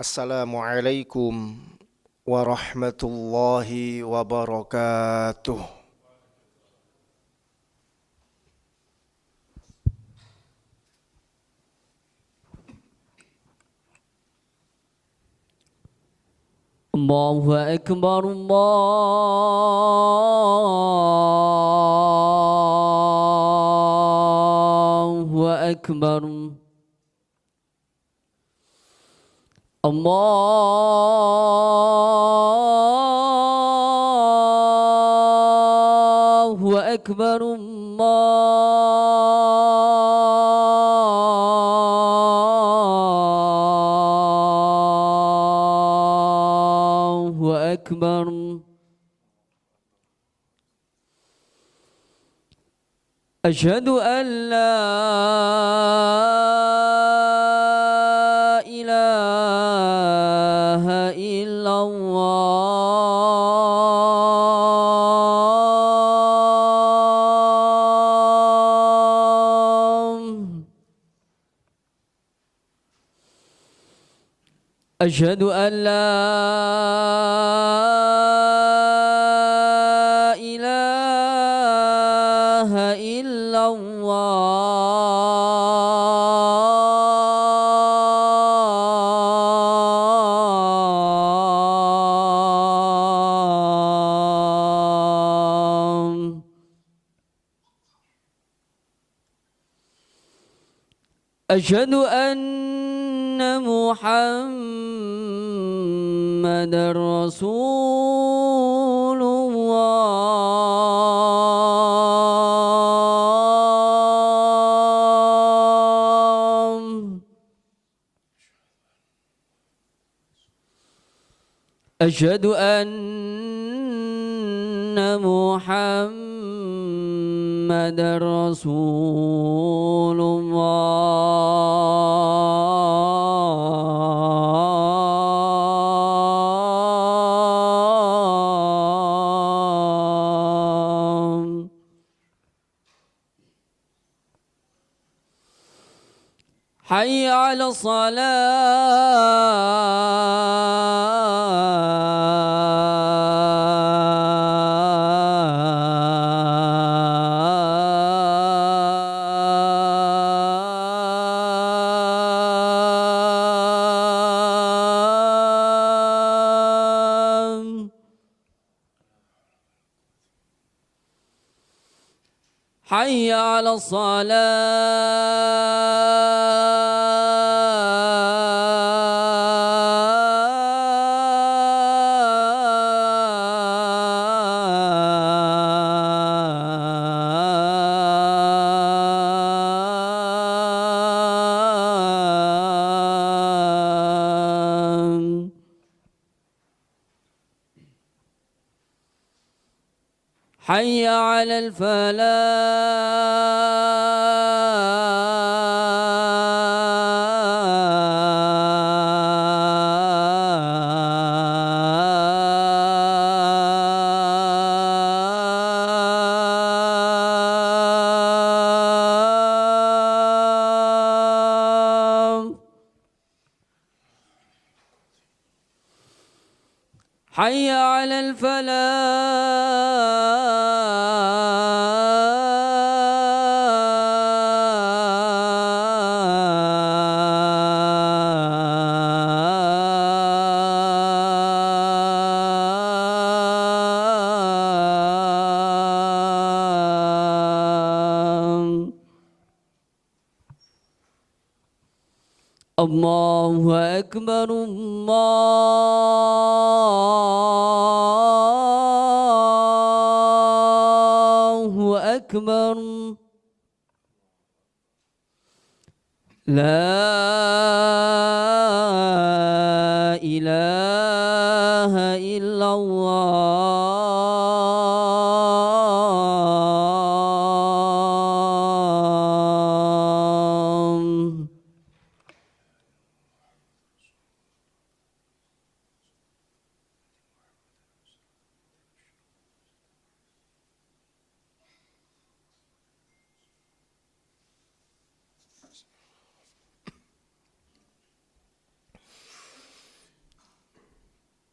Assalamualaikum warahmatullahi wabarakatuh. Allahu Akbar, Allahu Akbar. Allahu Akbar, Allahu Akbar. أشهد أن لا إله إلا الله. أشهد أن لا إله إلا الله. أشهد أن محمد رسول الله. أشهد أن محمد رسول الله. حي على الصلاة. حي على الصلاة. حي على الفلاح. حي على الفلاح. الله أكبر، الله أكبر. لا إله إلا الله.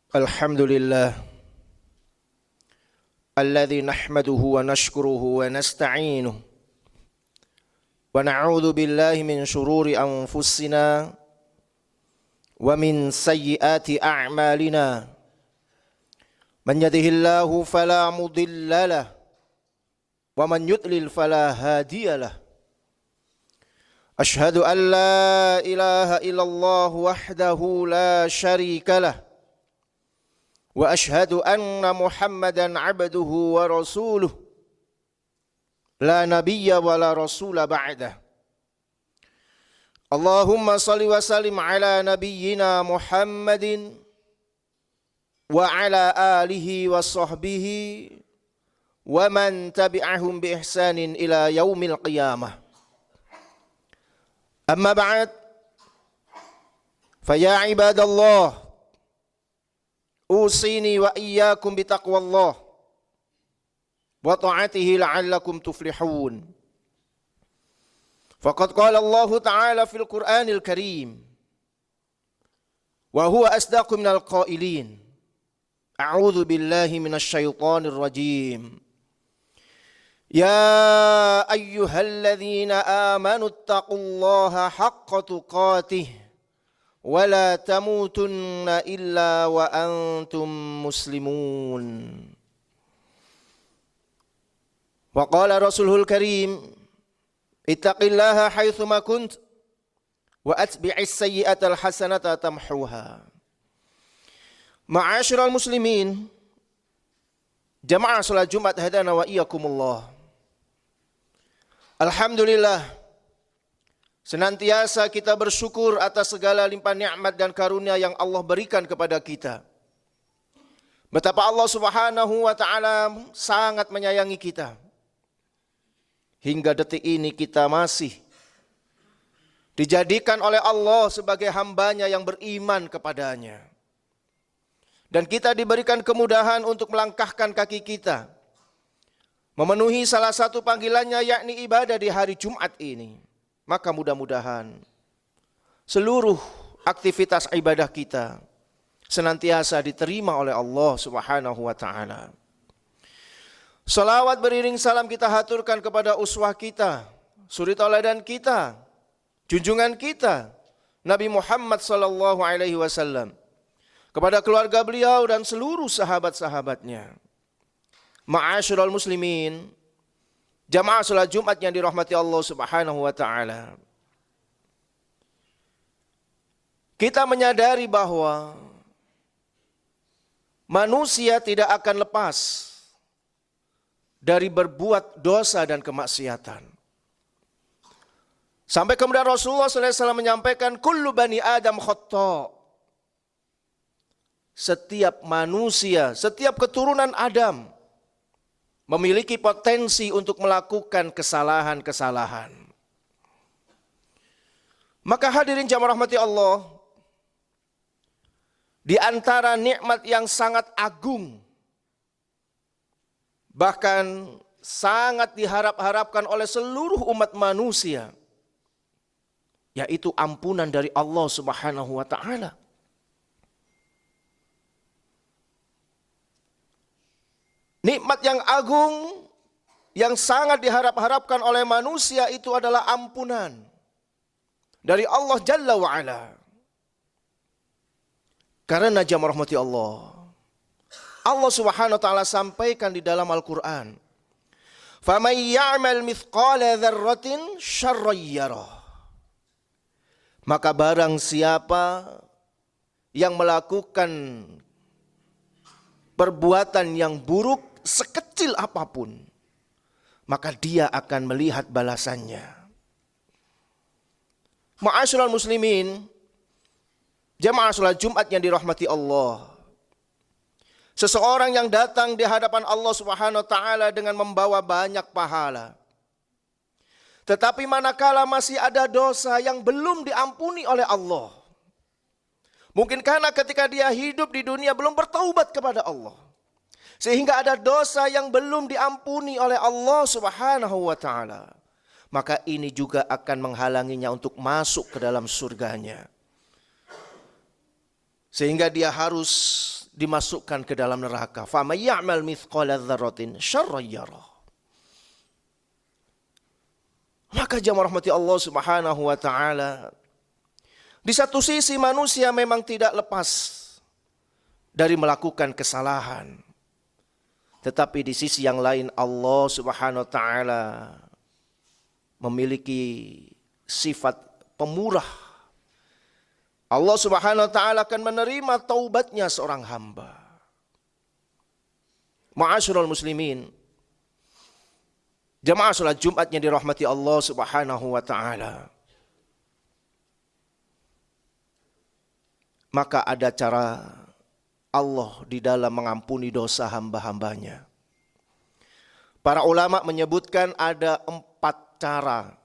Alhamdulillah alladzi nahmaduhu wa nashkuruhu wa nasta'inuhu wa na'udzu billahi min shururi anfusina wa min sayyiati a'malina man yahdihillahu fala mudilla lahu wa man yudlil fala hadiya lahu Ashhadu an la ilaha illallah wahdahu la syarika lah wa ashhadu anna Muhammadan abduhu wa rasuluh la nabiyya wa la rasula ba'dah. Allahumma salli wa sallim ala nabiyyina Muhammadin wa ala alihi wa sahbihi wa man tabi'ahum bi ihsanin ila yaumil qiyamah. Amma ba'd, faya ibadallah, usini wa iyyakum bitaqwallah wa ta'atihi la'allakum tuflihun. Faqad qala Allah Ta'ala fil Qur'anil Karim, wa huwa asdaqu minal qailin. A'udzu billahi minasy syaithanir rajim. يا أيها الذين آمنوا اتقوا الله حق تقاته ولا تموتن إلا وأنتم مسلمون. وقال رسوله الكريم اتق الله حيثما كنت وأتبع السيئة الحسنة تمحوها. معاشر المسلمين jamaah salat Jumat hadana wa iyyakumullah. Alhamdulillah, senantiasa kita bersyukur atas segala limpah nikmat dan karunia yang Allah berikan kepada kita. Betapa Allah Subhanahu wa taala sangat menyayangi kita. Hingga detik ini kita masih dijadikan oleh Allah sebagai hambanya yang beriman kepadanya. Dan kita diberikan kemudahan untuk melangkahkan kaki kita memenuhi salah satu panggilannya, yakni ibadah di hari Jumat ini. Maka mudah-mudahan seluruh aktivitas ibadah kita senantiasa diterima oleh Allah Subhanahu wa taala. Salawat beriring salam kita haturkan kepada uswah kita, suri tauladan kita, junjungan kita, Nabi Muhammad sallallahu alaihi wasallam, kepada keluarga beliau dan seluruh sahabat-sahabatnya. Ma'asyiral muslimin, jamaah salat Jumat yang dirahmati Allah Subhanahu wa taala. Kita menyadari bahwa manusia tidak akan lepas dari berbuat dosa dan kemaksiatan. Sampai kemudian Rasulullah SAW menyampaikan kullu bani Adam khata'. Setiap manusia, setiap keturunan Adam memiliki potensi untuk melakukan kesalahan-kesalahan. Maka hadirin jamaah rahmati Allah, di antara nikmat yang sangat agung, bahkan sangat diharap-harapkan oleh seluruh umat manusia, yaitu ampunan dari Allah Subhanahu wa taala. Nikmat yang agung yang sangat diharap-harapkan oleh manusia itu adalah ampunan dari Allah Jalla wa'ala. Karena jamaah rahmati Allah, Allah Subhanahu wa taala sampaikan di dalam Al-Qur'an, "Faman ya'mal mithqala dzarratin syarran yarah." Maka barang siapa yang melakukan perbuatan yang buruk sekecil apapun, maka dia akan melihat balasannya. Ma'asyiral muslimin, jamaah salat Jumat yang dirahmati Allah. Seseorang yang datang di hadapan Allah Subhanahu wa taala dengan membawa banyak pahala, tetapi manakala masih ada dosa yang belum diampuni oleh Allah, mungkin karena ketika dia hidup di dunia belum bertaubat kepada Allah, sehingga ada dosa yang belum diampuni oleh Allah Subhanahu wa taala, maka ini juga akan menghalanginya untuk masuk ke dalam surganya. Sehingga dia harus dimasukkan ke dalam neraka. Faman ya'mal mithqala dzarratin syarran yarah. Maka jamaah rahmati Allah Subhanahu wa taala, di satu sisi manusia memang tidak lepas dari melakukan kesalahan. Tetapi di sisi yang lain Allah Subhanahu wa taala memiliki sifat pemurah. Allah Subhanahu wa taala akan menerima taubatnya seorang hamba. Ma'asyiral muslimin, jamaah salat Jumat yang dirahmati Allah Subhanahu wa taala. Maka ada cara Allah di dalam mengampuni dosa hamba-hambanya. Para ulama menyebutkan ada 4 cara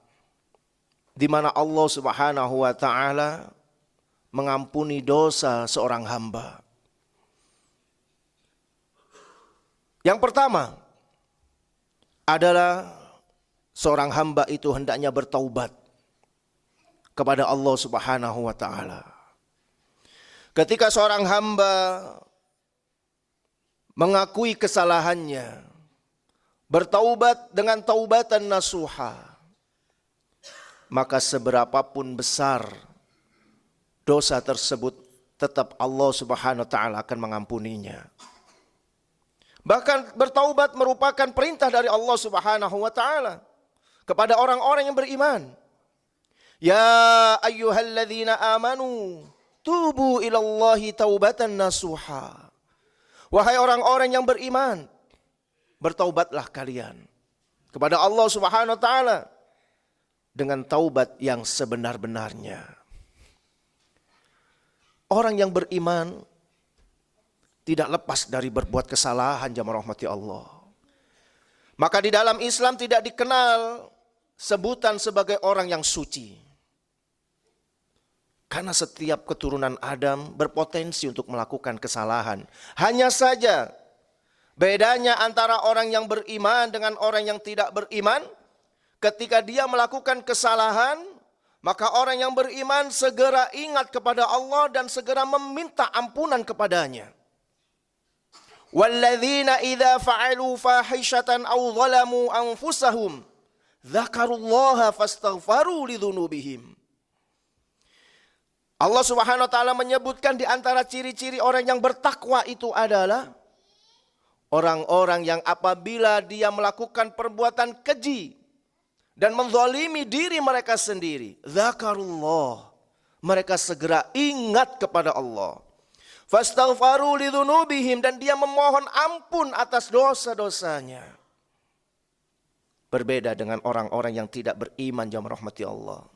di mana Allah Subhanahu wa taala mengampuni dosa seorang hamba. Yang pertama adalah seorang hamba itu hendaknya bertaubat kepada Allah Subhanahu wa taala. Ketika seorang hamba mengakui kesalahannya, bertaubat dengan taubatan nasuha, maka seberapapun besar dosa tersebut tetap Allah Subhanahu wa taala akan mengampuninya. Bahkan bertaubat merupakan perintah dari Allah Subhanahu wa taala kepada orang-orang yang beriman. Ya ayyuhalladzina amanu tubu ilallahi taubatan nasuha. Wahai orang-orang yang beriman, bertaubatlah kalian kepada Allah Subhanahu wa taala dengan taubat yang sebenar-benarnya. Orang yang beriman tidak lepas dari berbuat kesalahan, jamaah rahmati Allah. Maka di dalam Islam tidak dikenal sebutan sebagai orang yang suci. Karena setiap keturunan Adam berpotensi untuk melakukan kesalahan. Hanya saja bedanya antara orang yang beriman dengan orang yang tidak beriman, ketika dia melakukan kesalahan, maka orang yang beriman segera ingat kepada Allah dan segera meminta ampunan kepadanya. Walladzina idza fa'alu fahishatan aw zalamu anfusahum dzakarullaha fastaghfaru lidzunubihim. Allah Subhanahu wa taala menyebutkan di antara ciri-ciri orang yang bertakwa itu adalah orang-orang yang apabila dia melakukan perbuatan keji dan menzalimi diri mereka sendiri, dzakarullah, mereka segera ingat kepada Allah. Fastaghfaru lidzunubihim, dan dia memohon ampun atas dosa-dosanya. Berbeda dengan orang-orang yang tidak beriman, jamaah rahmati Allah.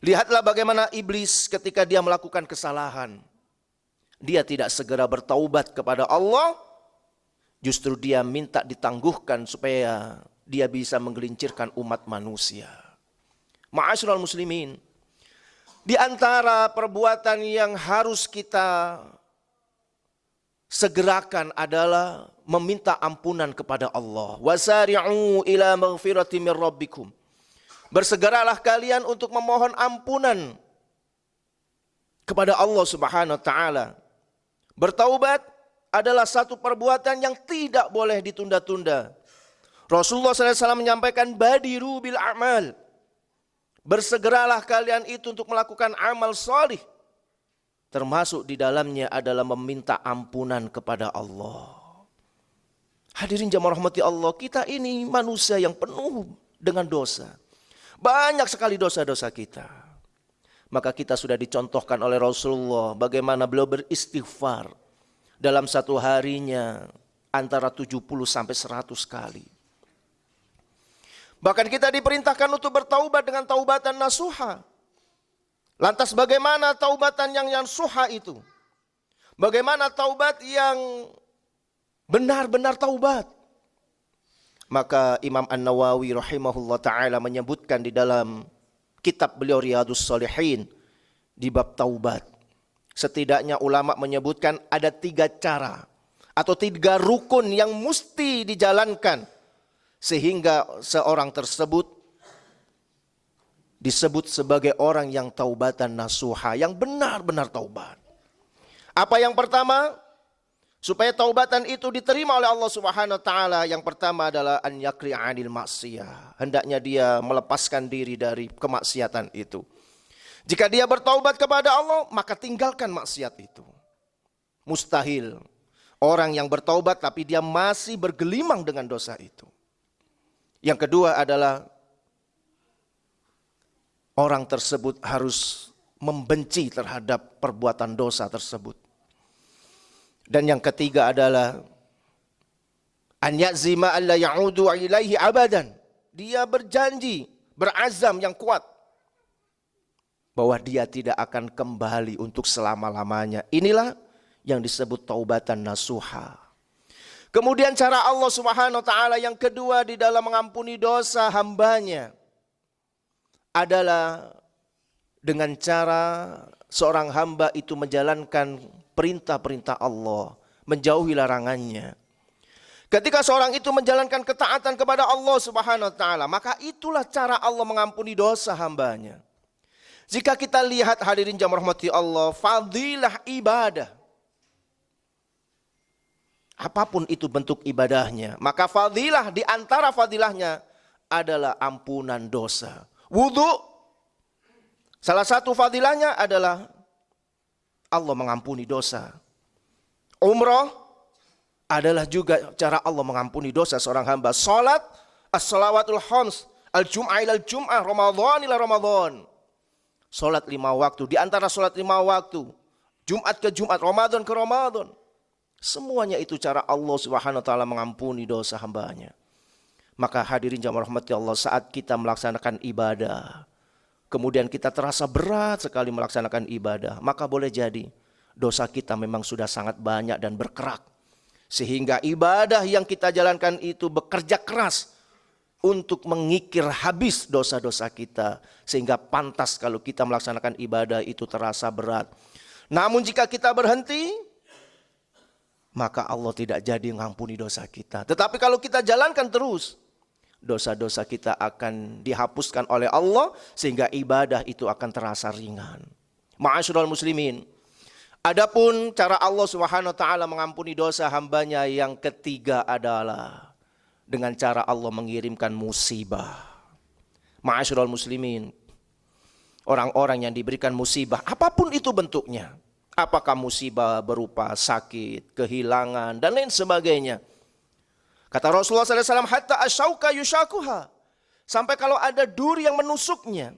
Lihatlah bagaimana iblis ketika dia melakukan kesalahan. Dia tidak segera bertaubat kepada Allah. Justru dia minta ditangguhkan supaya dia bisa menggelincirkan umat manusia. Ma'asyiral muslimin, di antara perbuatan yang harus kita segerakan adalah meminta ampunan kepada Allah. Wasari'u ila maghfirati min rabbikum. Bersegeralah kalian untuk memohon ampunan kepada Allah Subhanahu wa taala. Bertaubat adalah satu perbuatan yang tidak boleh ditunda-tunda. Rasulullah SAW menyampaikan badiru bil a'mal. Bersegeralah kalian itu untuk melakukan amal salih. Termasuk di dalamnya adalah meminta ampunan kepada Allah. Hadirin jamaah rahmati Allah, kita ini manusia yang penuh dengan dosa. Banyak sekali dosa-dosa kita. Maka kita sudah dicontohkan oleh Rasulullah bagaimana beliau beristighfar dalam satu harinya antara 70 sampai 100 kali. Bahkan kita diperintahkan untuk bertaubat dengan taubatan nasuha. Lantas bagaimana taubatan yang suha itu? Bagaimana taubat yang benar-benar taubat? Maka Imam An-Nawawi rahimahullah ta'ala menyebutkan di dalam kitab beliau Riyadhus Shalihin di bab taubat. Setidaknya ulama menyebutkan ada 3 cara atau 3 rukun yang mesti dijalankan sehingga seorang tersebut disebut sebagai orang yang taubatan nasuha, yang benar-benar taubat. Apa yang pertama? Supaya taubatan itu diterima oleh Allah Subhanahu wa taala, yang pertama adalah an yakri 'anil maksiyah. Hendaknya dia melepaskan diri dari kemaksiatan itu. Jika dia bertaubat kepada Allah, maka tinggalkan maksiat itu. Mustahil orang yang bertaubat tapi dia masih bergelimang dengan dosa itu. Yang kedua adalah orang tersebut harus membenci terhadap perbuatan dosa tersebut. Dan yang ketiga adalah an ya'zima alla ya'udu ilaihi abadan. Dia berjanji, berazam yang kuat bahwa dia tidak akan kembali untuk selama-lamanya. Inilah yang disebut taubatan nasuha. Kemudian cara Allah Subhanahu wa taala yang kedua di dalam mengampuni dosa hambanya adalah dengan cara seorang hamba itu menjalankan perintah-perintah Allah, menjauhi larangannya. Ketika seorang itu menjalankan ketaatan kepada Allah Subhanahu wa taala, maka itulah cara Allah mengampuni dosa hambanya. Jika kita lihat hadirin jamaah rahmati Allah, fadilah ibadah, apapun itu bentuk ibadahnya, maka fadilah di antara fadilahnya adalah ampunan dosa. Wudu, salah satu fadilahnya adalah Allah mengampuni dosa. Umrah adalah juga cara Allah mengampuni dosa seorang hamba. Salat, as-salawatul khams, al-jum'ah ila al-jum'ah, Ramadan ila Ramadan. Salat 5 waktu, di antara salat 5 waktu, Jumat ke Jumat, Ramadan ke Ramadan. Semuanya itu cara Allah Subhanahu wa taala mengampuni dosa hambanya. Maka hadirin jamaah rahmati Allah, saat kita melaksanakan ibadah, kemudian kita terasa berat sekali melaksanakan ibadah, maka boleh jadi dosa kita memang sudah sangat banyak dan berkerak. Sehingga ibadah yang kita jalankan itu bekerja keras untuk mengikir habis dosa-dosa kita. Sehingga pantas kalau kita melaksanakan ibadah itu terasa berat. Namun jika kita berhenti, maka Allah tidak jadi mengampuni dosa kita. Tetapi kalau kita jalankan terus, dosa-dosa kita akan dihapuskan oleh Allah, sehingga ibadah itu akan terasa ringan. Ma'asyiral muslimin, adapun cara Allah Subhanahu wa taala mengampuni dosa hambanya yang ketiga adalah dengan cara Allah mengirimkan musibah. Ma'asyiral muslimin, orang-orang yang diberikan musibah, apapun itu bentuknya, apakah musibah berupa sakit, kehilangan, dan lain sebagainya. Kata Rasulullah SAW, hatta asyauka yushakuha, sampai kalau ada duri yang menusuknya,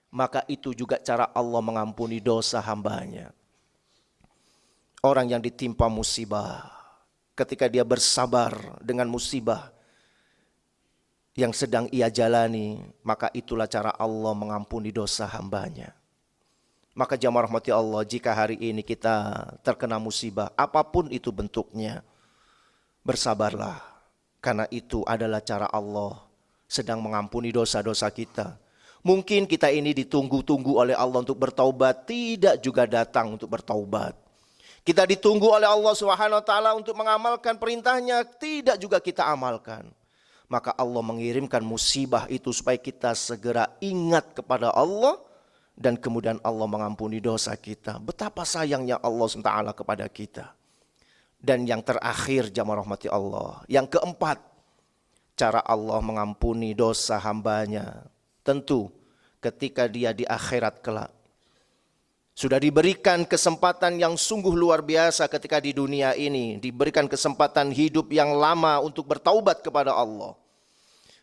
maka itu juga cara Allah mengampuni dosa hambanya. Orang yang ditimpa musibah, ketika dia bersabar dengan musibah yang sedang ia jalani, maka itulah cara Allah mengampuni dosa hambanya. Maka jamaah rahmati Allah, jika hari ini kita terkena musibah, apapun itu bentuknya, bersabarlah. Karena itu adalah cara Allah sedang mengampuni dosa-dosa kita. Mungkin kita ini ditunggu-tunggu oleh Allah untuk bertaubat, tidak juga datang untuk bertaubat. Kita ditunggu oleh Allah Subhanahu wa taala untuk mengamalkan perintahnya, tidak juga kita amalkan. Maka Allah mengirimkan musibah itu supaya kita segera ingat kepada Allah, dan kemudian Allah mengampuni dosa kita. Betapa sayangnya Allah SWT kepada kita. Dan yang terakhir jamaah rahmati Allah, yang keempat, cara Allah mengampuni dosa hambanya, tentu ketika dia di akhirat kelak. Sudah diberikan kesempatan yang sungguh luar biasa ketika di dunia ini. Diberikan kesempatan hidup yang lama untuk bertaubat kepada Allah.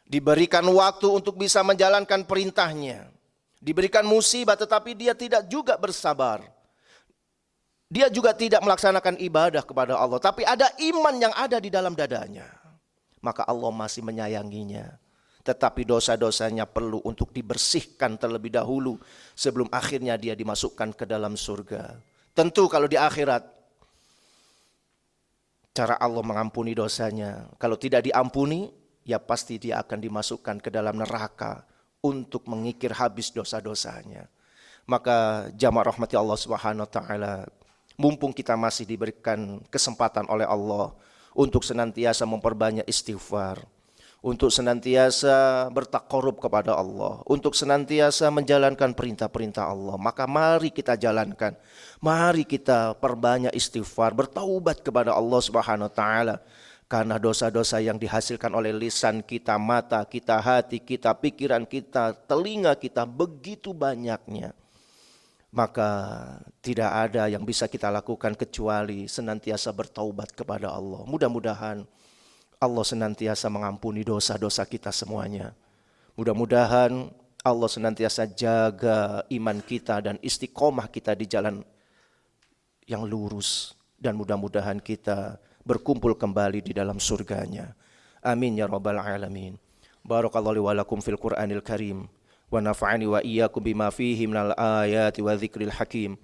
Diberikan waktu untuk bisa menjalankan perintahnya. Diberikan musibah tetapi dia tidak juga bersabar. Dia juga tidak melaksanakan ibadah kepada Allah. Tapi ada iman yang ada di dalam dadanya. Maka Allah masih menyayanginya. Tetapi dosa-dosanya perlu untuk dibersihkan terlebih dahulu sebelum akhirnya dia dimasukkan ke dalam surga. Tentu kalau di akhirat, cara Allah mengampuni dosanya, kalau tidak diampuni, ya pasti dia akan dimasukkan ke dalam neraka untuk mengikir habis dosa-dosanya. Maka jamaah rahmati Allah Subhanahu wa taala, mumpung kita masih diberikan kesempatan oleh Allah untuk senantiasa memperbanyak istighfar, untuk senantiasa bertakarub kepada Allah, untuk senantiasa menjalankan perintah-perintah Allah. Maka mari kita jalankan, mari kita perbanyak istighfar, bertaubat kepada Allah Subhanahu wa taala. Karena dosa-dosa yang dihasilkan oleh lisan kita, mata kita, hati kita, pikiran kita, telinga kita begitu banyaknya. Maka tidak ada yang bisa kita lakukan kecuali senantiasa bertaubat kepada Allah. Mudah-mudahan Allah senantiasa mengampuni dosa-dosa kita semuanya. Mudah-mudahan Allah senantiasa jaga iman kita dan istiqomah kita di jalan yang lurus. Dan mudah-mudahan kita berkumpul kembali di dalam surganya. Amin ya rabbal alamin. Barakallahu li wa lakum fil Qur'anil Karim. Wa nafa'ani wa iyyakum bima fihi minal ayati wa dzikril hakim.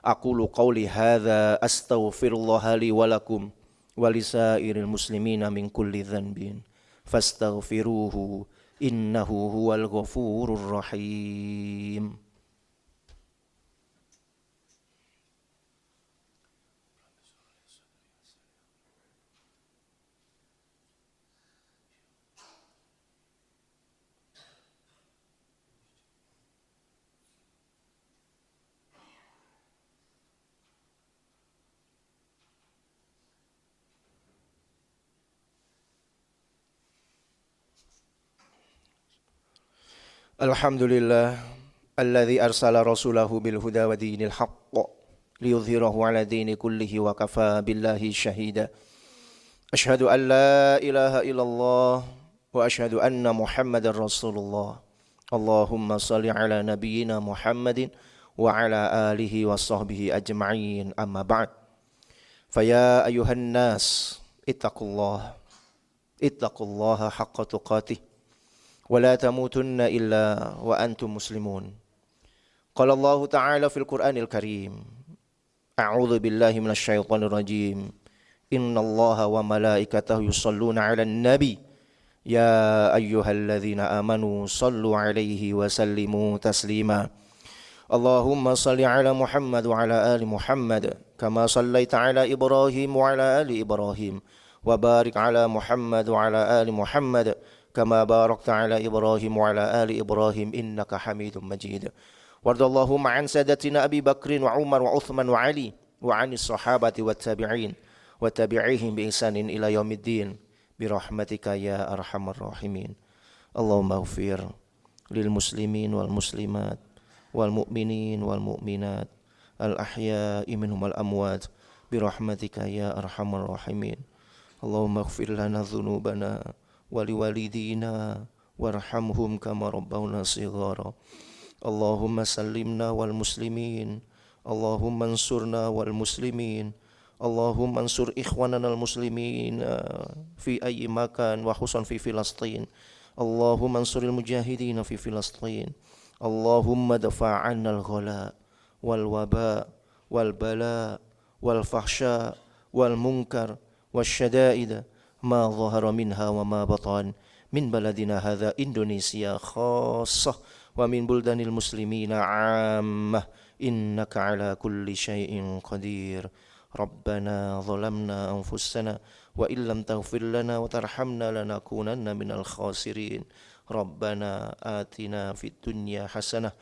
Aqulu qawli hadza astaghfirullaha li wa lakum wa lisairil muslimina min kulli dhanbin fastaghfiruhu innahu huwal ghafurur rahim. Alhamdulillah alladzi arsala rasulahu bil huda wa dinil haqq liyudhhirahu ala dini kullihi wa kafa billahi syahida. Asyhadu an la ilaha illallah wa asyhadu anna Muhammadar Rasulullah. Allahumma shalli ala nabiyyina Muhammadin wa ala alihi wa sahbihi ajma'in. Amma ba'd. Faya ayuhan nas ittaqullaha haqqa tuqatih ولا تموتن إلا وأنتم مسلمون. قال الله تعالى في القرآن الكريم أعوذ بالله من الشيطان الرجيم إن الله وملائكته يصلون على النبي يا أيها الذين آمنوا صلوا عليه وسلموا تسليما. اللهم صل على محمد وعلى آل محمد كما صليت على إبراهيم وعلى آل إبراهيم وبارك على محمد وعلى آل محمد كما باركت على إبراهيم وعلى آل إبراهيم إنك حميد مجيد. وارض اللهم عن سادتنا أبي بكر وعمر وعثمان وعلي وعن الصحابة والتابعين وتابعيهم بإحسان إلى يوم الدين برحمتك يا أرحم الراحمين. اللهم اغفر للمسلمين والمسلمات والمؤمنين والمؤمنات الأحياء منهم والأموات برحمتك يا أرحم الراحمين. اللهم اغفر لنا ذنوبنا ولوالدينا وارحمهم كما ربونا صغارا. اللهم سلمنا والمسلمين. اللهم انصرنا والمسلمين. اللهم انصر إخواننا المسلمين في أي مكان وخصوصا في فلسطين. اللهم انصر المجاهدين في فلسطين. اللهم دفع عنا الغلاء والوباء والبلاء والفحشاء والمنكر والشدائد ما ظهر منها وما بطن من بلدنا هذا إندونيسيا خاصة ومن بلدان المسلمين عامة إنك على كل شيء قدير. ربنا ظلمنا أنفسنا وإن لم تغفر لنا وترحمنا لنكونن من الخاسرين. ربنا آتنا في الدنيا حسنة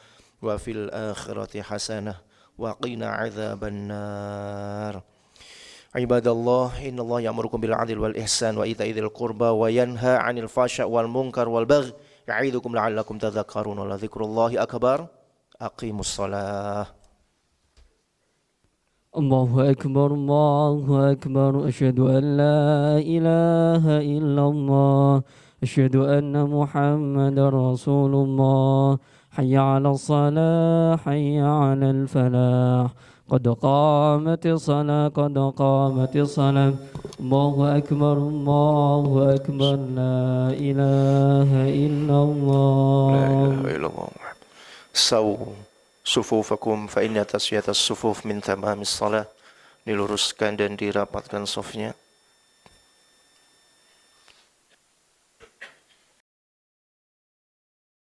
وفي الآخرة حسنة وقنا عذاب النار. Ibadallah, innallaha ya'murukum bil 'adli wal ihsan wa ita'i dzil qurba wa yanha 'anil fahsya'i wal munkar wal baghi ya'idukum la'allakum tadhakkarun. Wa dzikrullahi akbar. Aqimus shalah. Allahu akbar, Allahu akbar. Asyhadu an la ilaha illallah. Asyhadu anna Muhammadar Rasulullah. Hayya 'alas shalah, hayya 'alal falah. قد قامت الصلاة قد قامت الصلاة. الله أكبر الله أكبر لا إله إلا الله. لا إله إلا الله. سووا صفوفكم فإن تسوية الصفوف من تمام الصلاة. Diluruskan dan dirapatkan safnya.